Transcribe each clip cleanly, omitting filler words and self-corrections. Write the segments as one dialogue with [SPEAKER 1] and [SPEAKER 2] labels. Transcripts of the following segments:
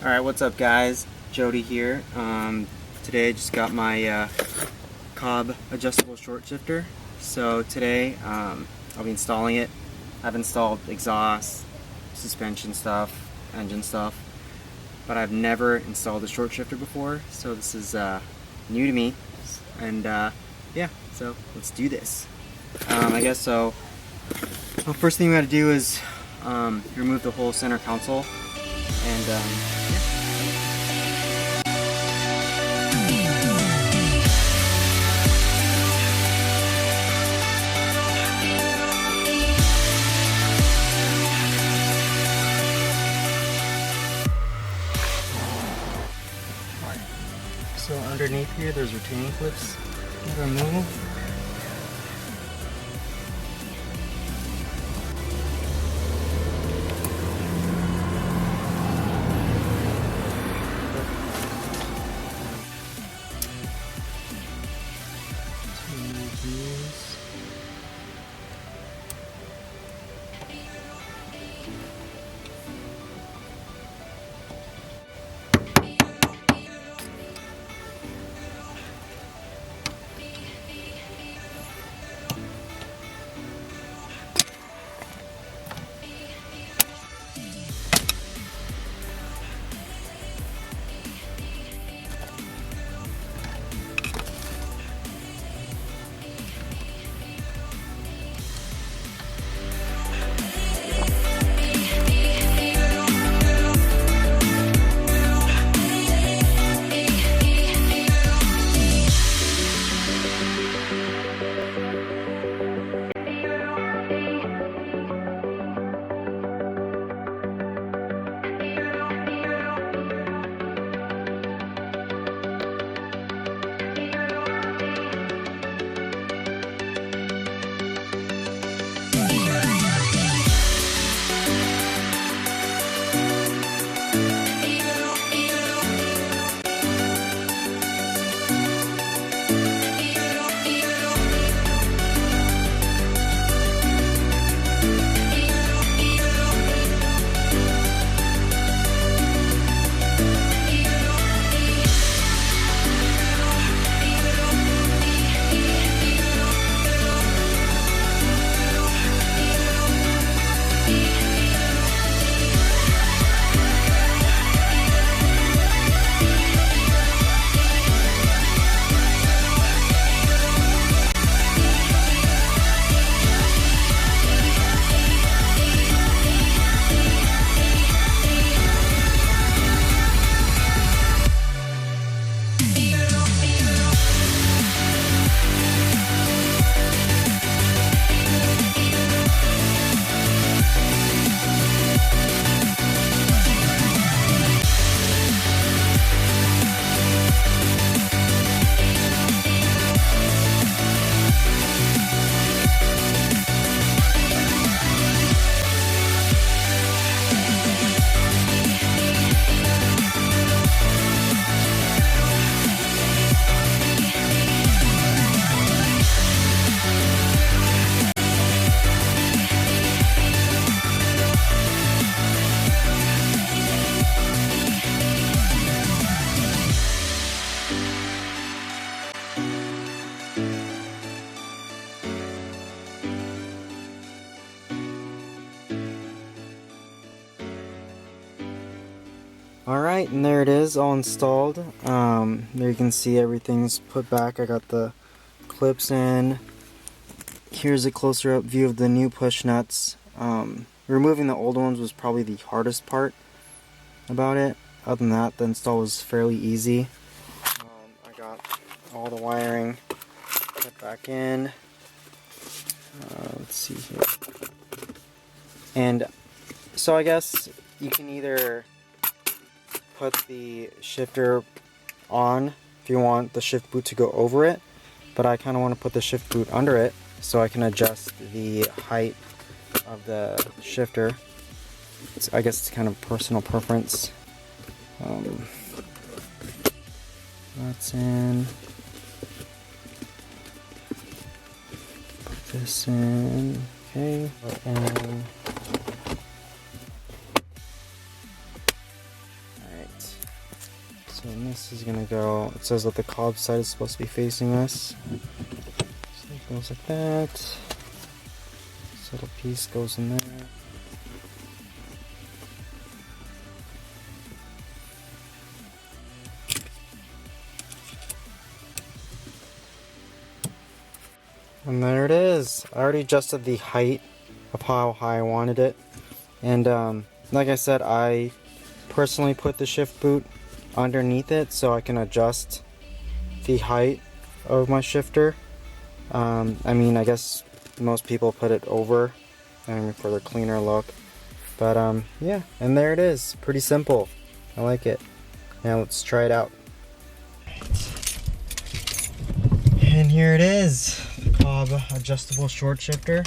[SPEAKER 1] Alright, what's up guys? Jody here. Today I just got my Cobb adjustable short shifter. So today I'll be installing it. I've installed exhaust, suspension stuff, engine stuff, but I've never installed a short shifter before, so this is new to me. And yeah, so let's do this. I guess so. Well, first thing we gotta do is remove the whole center console. And yeah. So underneath here there's retaining clips that are moving. Alright, and there it is, all installed. There you can see everything's put back. I got the clips in. Here's a closer up view of the new push nuts. Removing the old ones was probably the hardest part about it. Other than that, the install was fairly easy. I got all the wiring put back in. Let's see here. And so I guess you can either put the shifter on if you want the shift boot to go over it, but I kind of want to put the shift boot under it so I can adjust the height of the shifter. I guess it's kind of personal preference. That's in. Put this in. Okay. And This is gonna go, it says that the Cobb side is supposed to be facing us. So it goes like that. This little piece goes in there. And there it is. I already adjusted the height of how high I wanted it. And like I said, I personally put the shift boot underneath it so I can adjust the height of my shifter. I mean, I guess most people put it over for the cleaner look. But yeah, and there it is. Pretty simple. I like it. Now let's try it out. And here it is. Cobb adjustable short shifter.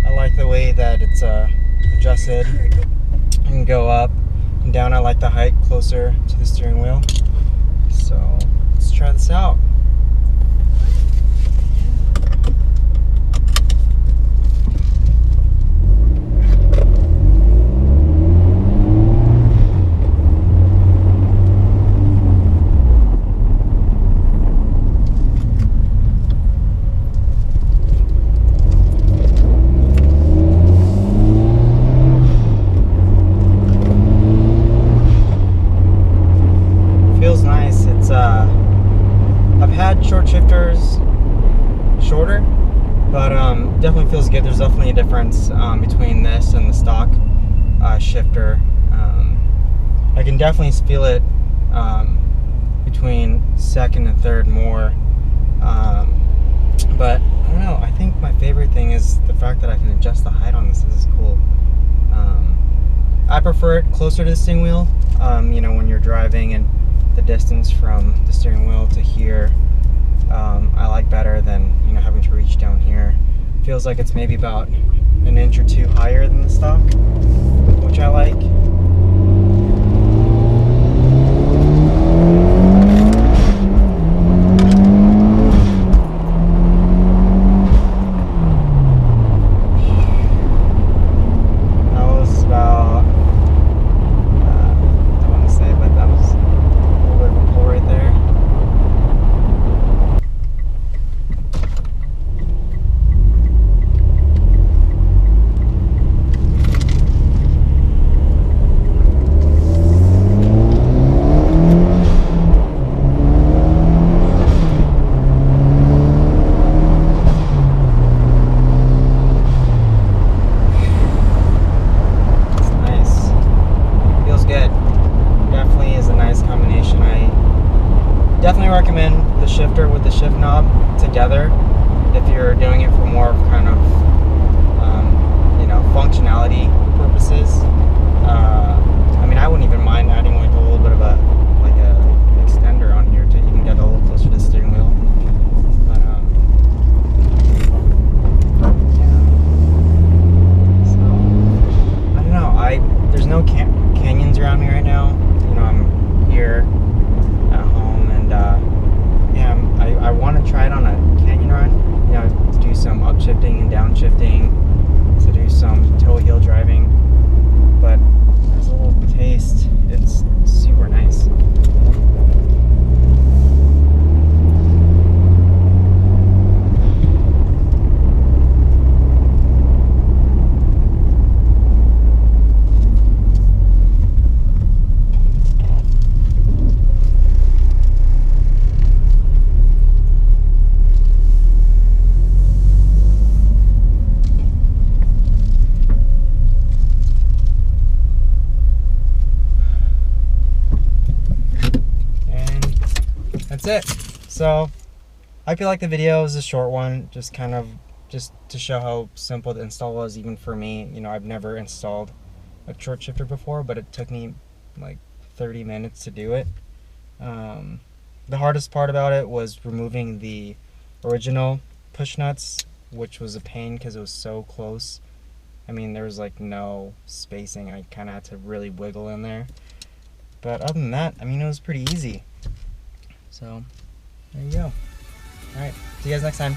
[SPEAKER 1] I like the way that it's adjusted. I can go up and down. I like the height closer to the steering wheel. So let's try this out. I've had short shifters shorter, but definitely feels good. There's definitely a difference between this and the stock shifter. I can definitely feel it between second and third more, but I don't know, I think my favorite thing is the fact that I can adjust the height on this. This is cool. I prefer it closer to the steering wheel, you know, when you're driving, and the distance from the steering wheel to here I like better than, you know, having to reach down here. Feels like it's maybe about an inch or two higher than the stock, which I like. Definitely recommend the shifter with the shift knob together if you're doing it for more of kind of you know, functionality purposes. I mean, I wouldn't even mind adding like a little bit of a extender on here to even get a little closer to the steering wheel. But yeah. So I don't know. There's no canyons around me right now. You know, I'm here at home, and yeah, I want to try it on a canyon run, you know, to do some upshifting and downshifting, to do some toe heel driving. But as a little taste, it's super nice. That's it. So I feel like the video is a short one, just to show how simple the install was, even for me. You know, I've never installed a short shifter before, but it took me like 30 minutes to do it. The hardest part about it was removing the original push nuts, which was a pain because it was so close. I mean, there was like no spacing. I kind of had to really wiggle in there. But other than that, I mean, it was pretty easy. So, there you go. Alright, see you guys next time.